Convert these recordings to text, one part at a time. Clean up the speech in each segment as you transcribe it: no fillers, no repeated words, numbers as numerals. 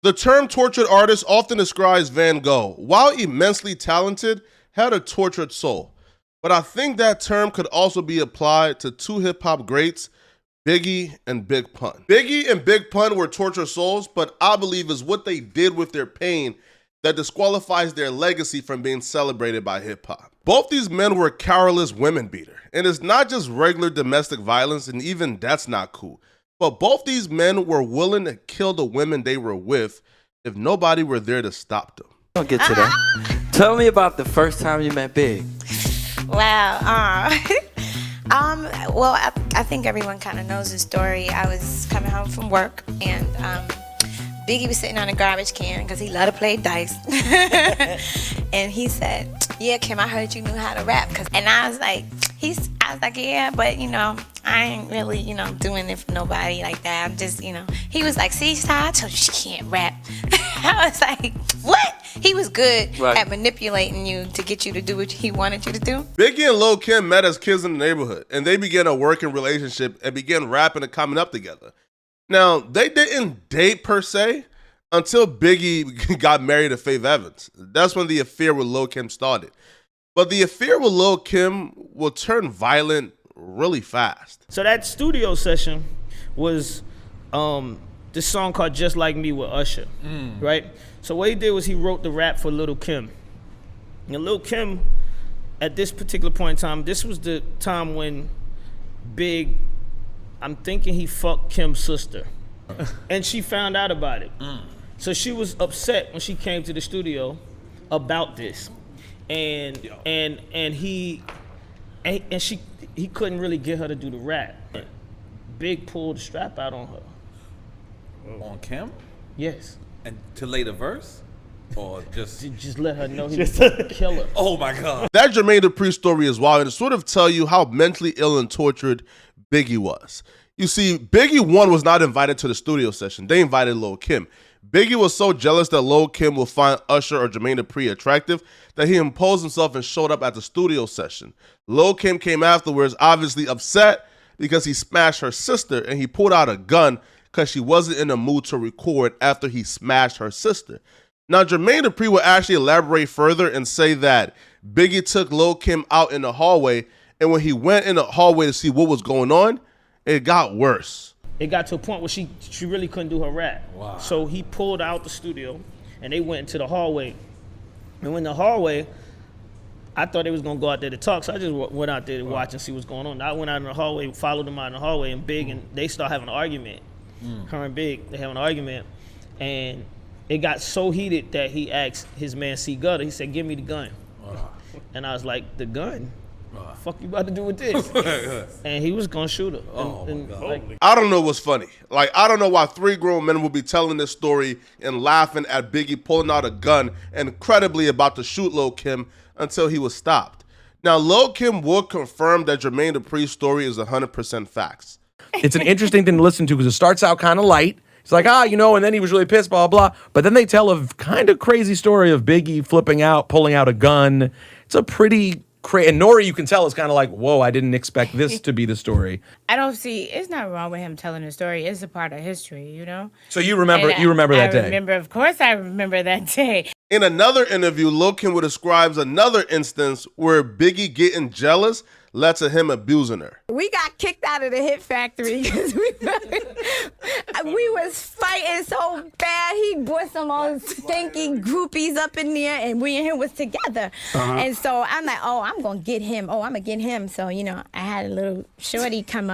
The term tortured artist often describes Van Gogh, while immensely talented, had a tortured soul. But I think that term could also be applied to two hip-hop greats, Biggie and Big Pun. Biggie and Big Pun were tortured souls, but I believe it's what they did with their pain that disqualifies their legacy from being celebrated by hip-hop. Both these men were careless women beater, and it's not just regular domestic violence, and even that's not cool. But both these men were willing to kill the women they were with if nobody were there to stop them. I'll get to that. Tell me about the first time you met Big. Wow. Well, I think everyone kind of knows the story. I was coming home from work, and Biggie was sitting on a garbage can because he loved to play dice. And he said, "Yeah, Kim, I heard you knew how to rap." And I was like, yeah, but I ain't really, doing it for nobody like that. I'm just, He was like, "See, Ty, I told you she can't rap." I was like, what? He was good at manipulating you to get you to do what he wanted you to do. Biggie and Lil' Kim met as kids in the neighborhood, and they began a working relationship and began rapping and coming up together. Now, they didn't date per se until Biggie got married to Faith Evans. That's when the affair with Lil' Kim started. But the affair with Lil' Kim will turn violent really fast. So that studio session was this song called Just Like Me with Usher, right? So what he did was he wrote the rap for Lil' Kim. And Lil' Kim, at this particular point in time, this was the time when Big, I'm thinking he fucked Kim's sister. And she found out about it. So she was upset when she came to the studio about this. And he couldn't really get her to do the rap. Big pulled the strap out on her. On Kim? Yes. And to lay the verse? Or just let her know he was a killer. Oh my God. That Jermaine Dupri story is wild, and it sort of tell you how mentally ill and tortured Biggie was. You see, Biggie, one, was not invited to the studio session. They invited Lil' Kim. Biggie was so jealous that Lil' Kim would find Usher or Jermaine Dupri attractive that he imposed himself and showed up at the studio session. Lil' Kim came afterwards, obviously upset because he smashed her sister, and he pulled out a gun because she wasn't in the mood to record after he smashed her sister. Now, Jermaine Dupri will actually elaborate further and say that Biggie took Lil' Kim out in the hallway, and when he went in the hallway to see what was going on, it got worse. It got to a point where she really couldn't do her rap. Wow. So he pulled out the studio, and they went into the hallway. And in the hallway, I thought they was gonna go out there to talk, so I just went out there to watch and see what's going on. I went out in the hallway, followed them out in the hallway, and Big and they start having an argument. Her and Big, they have an argument, and it got so heated that he asked his man C Gutter. He said, "Give me the gun." And I was like, "The gun? Fuck you about to do with this?" And he was gonna shoot her. I don't know what's funny. I don't know why three grown men would be telling this story and laughing at Biggie pulling out a gun and incredibly about to shoot Lil' Kim until he was stopped. Now, Lil' Kim would confirm that Jermaine Dupri's story is 100% facts. It's an interesting thing to listen to because it starts out kind of light. It's like, and then he was really pissed, blah, blah. But then they tell a kind of crazy story of Biggie flipping out, pulling out a gun. It's a pretty crazy, and Nori, you can tell, is kind of like, whoa, I didn't expect this to be the story. I don't see, it's not wrong with him telling the story. It's a part of history, So you remember that day? Of course I remember that day. In another interview, Lil' Kim describes another instance where Biggie getting jealous led to him abusing her. We got kicked out of the Hit Factory because we was fighting so bad. He brought some old stinky groupies up in there, and we and him was together. And so I'm like, I'm going to get him. I'm going to get him. So, I had a little shorty come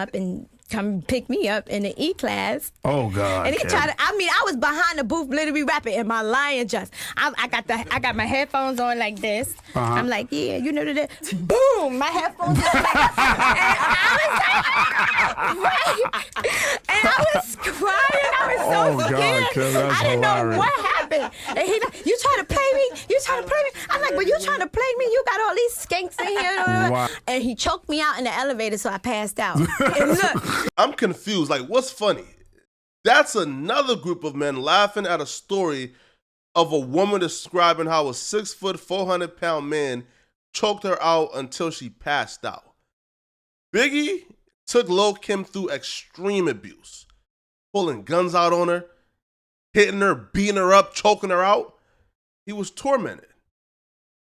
pick me up in the E-class. Oh, God. And he tried to, I was behind the booth literally rapping in my lion just. I got my headphones on like this. I'm like, yeah, boom, my headphones on like, and I was crying. I was so scared. God, I didn't know what happened. And he like, you trying to play me? You trying to play me? I'm like, well, you trying to play me? You got all these skanks in here. Wow. And he choked me out in the elevator, so I passed out. And look. I'm confused. What's funny? That's another group of men laughing at a story of a woman describing how a 6 foot, 400-pound man choked her out until she passed out. Biggie took Lil' Kim through extreme abuse, pulling guns out on her, hitting her, beating her up, choking her out. He was tormented.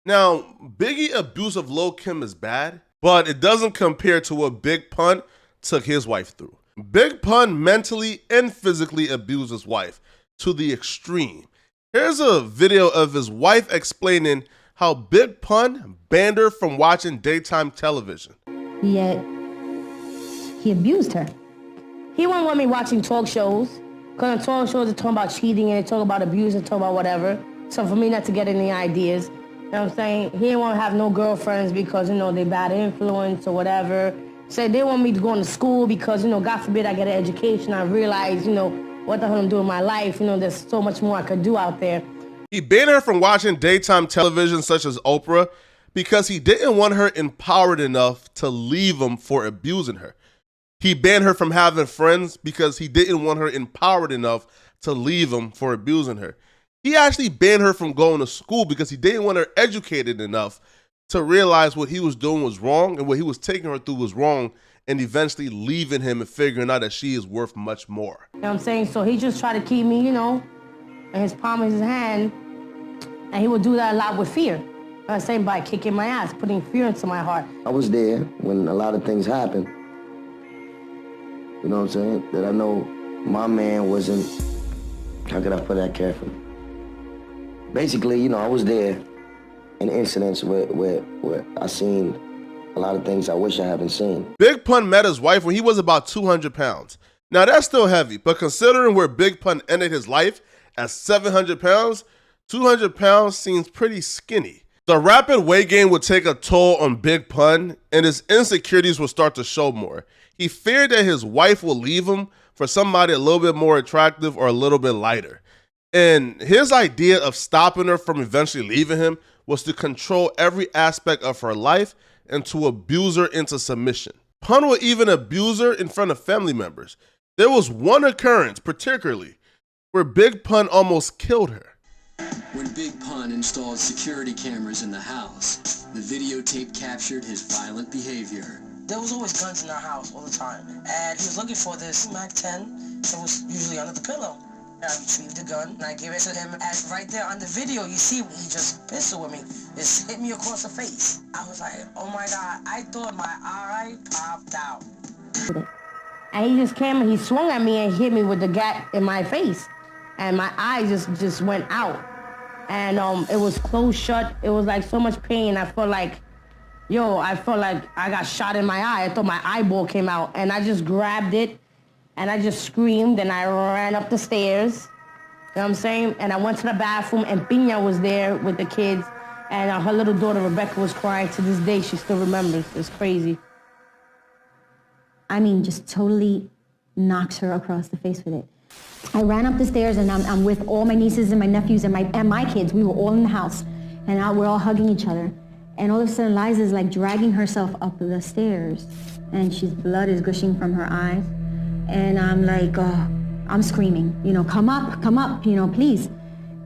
Now, Biggie abuse of Lil' Kim is bad, but it doesn't compare to what Big Pun took his wife through. Big Pun mentally and physically abused his wife to the extreme. Here's a video of his wife explaining how Big Pun banned her from watching daytime television. Yet, he abused her. He wouldn't want me watching talk shows, because on talk shows they talk about cheating and they talk about abuse and talk about whatever. So for me not to get any ideas, you know what I'm saying? He didn't want to have no girlfriends because, you know, they bad influence or whatever. So they want me to go into school because, you know, God forbid I get an education. I realize, you know, what the hell I'm doing in my life. You know, there's so much more I could do out there. He banned her from watching daytime television such as Oprah because he didn't want her empowered enough to leave him for abusing her. He banned her from having friends because he didn't want her empowered enough to leave him for abusing her. He actually banned her from going to school because he didn't want her educated enough to realize what he was doing was wrong and what he was taking her through was wrong, and eventually leaving him and figuring out that she is worth much more. You know what I'm saying? So he just tried to keep me, you know, in his palm of his hand, and he would do that a lot with fear. I'm saying by kicking my ass, putting fear into my heart. I was there when a lot of things happened. You know what I'm saying? That I know my man wasn't, how could I put that carefully? Basically, you know, I was there in incidents where I seen a lot of things I wish I haven't seen. Big Pun met his wife when he was about 200 pounds. Now that's still heavy, but considering where Big Pun ended his life at 700 pounds, 200 pounds seems pretty skinny. The rapid weight gain would take a toll on Big Pun, and his insecurities would start to show more. He feared that his wife will leave him for somebody a little bit more attractive or a little bit lighter. And his idea of stopping her from eventually leaving him was to control every aspect of her life and to abuse her into submission. Pun would even abuse her in front of family members. There was one occurrence particularly where Big Pun almost killed her. When Big Pun installed security cameras in the house, the videotape captured his violent behavior. There was always guns in our house all the time. And he was looking for this Mac 10. It was usually under the pillow. I retrieved the gun and I gave it to him. And right there on the video, you see he just pistol with me. Just hit me across the face. I was like, oh my God, I thought my eye popped out. And he just came and he swung at me and hit me with the gat in my face. And my eye just went out. And it was closed shut. It was like so much pain. I felt like I got shot in my eye. I thought my eyeball came out. And I just grabbed it and I just screamed and I ran up the stairs. You know what I'm saying? And I went to the bathroom and Pina was there with the kids. And her little daughter Rebecca was crying. To this day, she still remembers. It's crazy. I mean, just totally knocks her across the face with it. I ran up the stairs and I'm with all my nieces and my nephews and my kids. We were all in the house and we're all hugging each other. And all of a sudden Liza's like dragging herself up the stairs and blood is gushing from her eyes. And I'm like, I'm screaming, you know, come up, you know, please.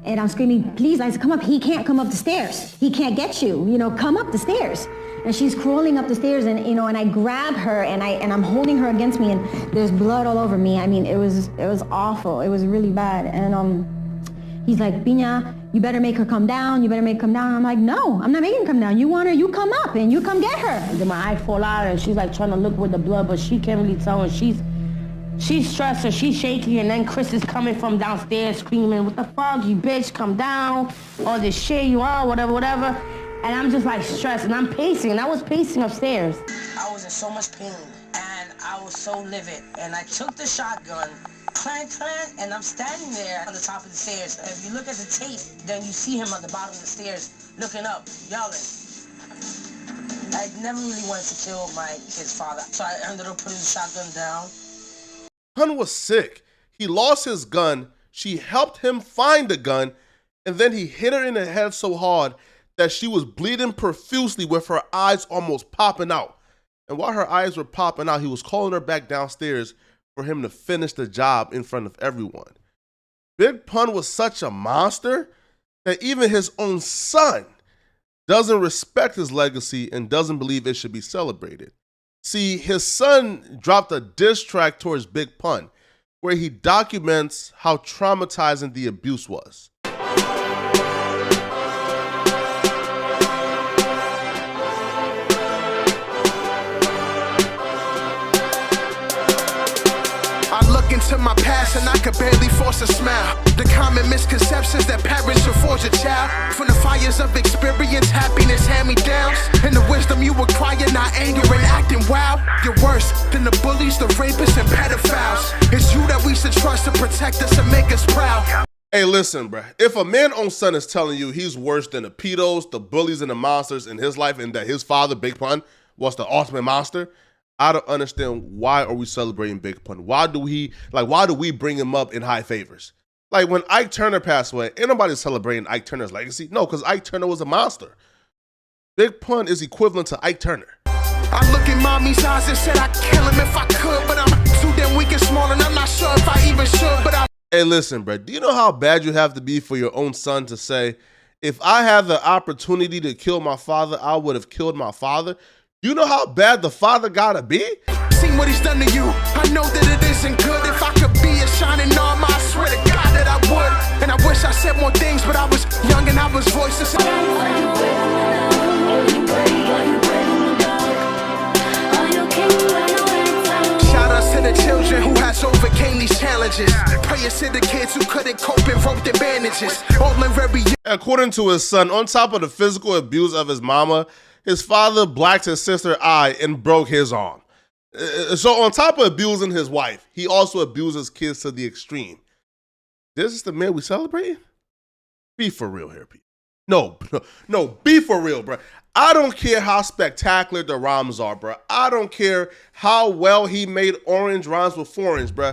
And I'm screaming, please, Liza, come up. He can't come up the stairs. He can't get you, you know, come up the stairs. And she's crawling up the stairs and, you know, and I grab her and I'm holding her against me and there's blood all over me. I mean, it was awful. It was really bad. And he's like, Pina, you better make her come down. You better make her come down. I'm like, no, I'm not making her come down. You want her, you come up and you come get her. And then my eye fall out and she's like trying to look with the blood, but she can't really tell. And she's stressed and she's shaky. And then Chris is coming from downstairs screaming, what the fuck, you bitch, come down. All this shit you are, whatever. And I'm just like stressed and I'm pacing and I was pacing upstairs. I was in so much pain and I was so livid. And I took the shotgun, clank, and I'm standing there on the top of the stairs. And if you look at the tape, then you see him at the bottom of the stairs looking up, yelling. I never really wanted to kill my kid's father, so I ended up putting the shotgun down. Pun was sick. He lost his gun. She helped him find the gun, and then he hit her in the head so hard that she was bleeding profusely with her eyes almost popping out. And while her eyes were popping out, he was calling her back downstairs for him to finish the job in front of everyone. Big Pun was such a monster that even his own son doesn't respect his legacy and doesn't believe it should be celebrated. See, his son dropped a diss track towards Big Pun. where he documents how traumatizing the abuse was. Into my past and I could barely force a smile. The common misconceptions that parents should forge a child. From the fires of experience, happiness, hand-me-downs, and the wisdom you acquire, not anger and acting wild. You're worse than the bullies, the rapists, and pedophiles. It's you that we should trust to protect us and make us proud. Hey, listen, bruh. If a man-owned son is telling you he's worse than the pedos, the bullies, and the monsters in his life, and that his father, Big Pun, was the ultimate monster, I don't understand why are we celebrating Big Pun? Why do we bring him up in high favors? Like when Ike Turner passed away, ain't nobody celebrating Ike Turner's legacy. No, because Ike Turner was a monster. Big Pun is equivalent to Ike Turner. I look in mommy's eyes and said I'd kill him if I could, but I'm too damn weak and small and I'm not sure if I even should, but Hey, listen, bro. Do you know how bad you have to be for your own son to say, if I had the opportunity to kill my father, I would have killed my father? You know how bad the father gotta be? Seen what he's done to you. I know that it isn't good. If I could be a shining armor, I swear to God that I would. And I wish I said more things, but I was young and I was voiceless. Shout outs to the children who has overcame these challenges. Prayers to the kids who couldn't cope and wrote their bandages. All in very. According to his son, on top of the physical abuse of his mama, his father blacked his sister's eye and broke his arm. So on top of abusing his wife, he also abuses kids to the extreme. This is the man we celebrating? Be for real here, people. No, be for real, bro. I don't care how spectacular the rhymes are, bro. I don't care how well he made orange rhymes with foreigns, bro.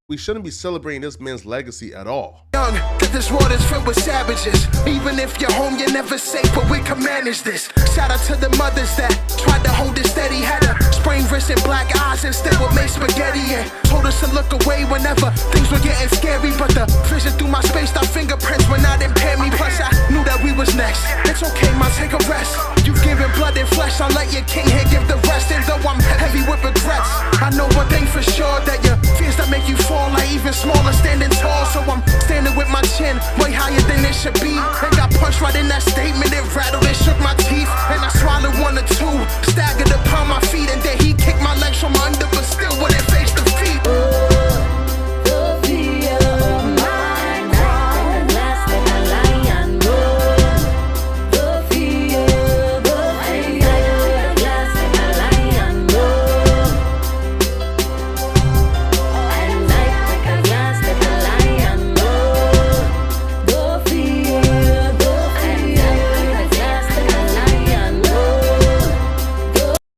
We shouldn't be celebrating this man's legacy at all. Young, that this world is filled with savages. Even if you're home, you're never safe, but we can manage this. Shout out to the mothers that tried to hold it steady. Had a sprained wrist and black eyes instead would make spaghetti. And told us to look away whenever things were getting scary. But the vision through my spaced out fingerprints would not impair me. Plus I knew that we was next. It's okay, ma, take a rest. You've given blood and flesh, I'll let your king here give the rest. And though I'm heavy with regrets, I know one thing for sure, that your fears that make you fall like even smaller standing tall. So I'm standing with my chin way higher than it should be. And got punched right in that statement, it rattled and shook my teeth. And I swallowed one or two, staggered upon my feet. And then he kicked my legs from under, but still wouldn't face defeat.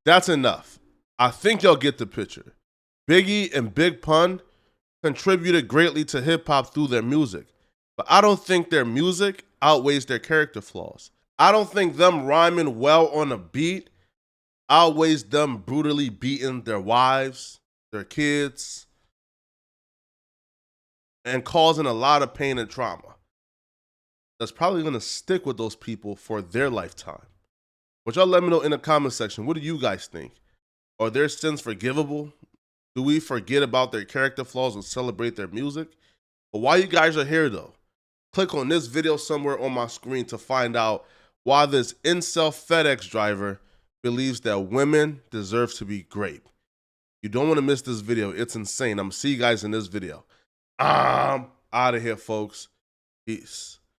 That's enough. I think y'all get the picture. Biggie and Big Pun contributed greatly to hip-hop through their music, but I don't think their music outweighs their character flaws. I don't think them rhyming well on a beat outweighs them brutally beating their wives, their kids, and causing a lot of pain and trauma that's probably going to stick with those people for their lifetime. But y'all let me know in the comment section, what do you guys think? Are their sins forgivable? Do we forget about their character flaws and celebrate their music? But while you guys are here though, click on this video somewhere on my screen to find out why this incel FedEx driver believes that women deserve to be raped. You don't want to miss this video. It's insane. I'm gonna see you guys in this video. I'm out of here, folks. Peace.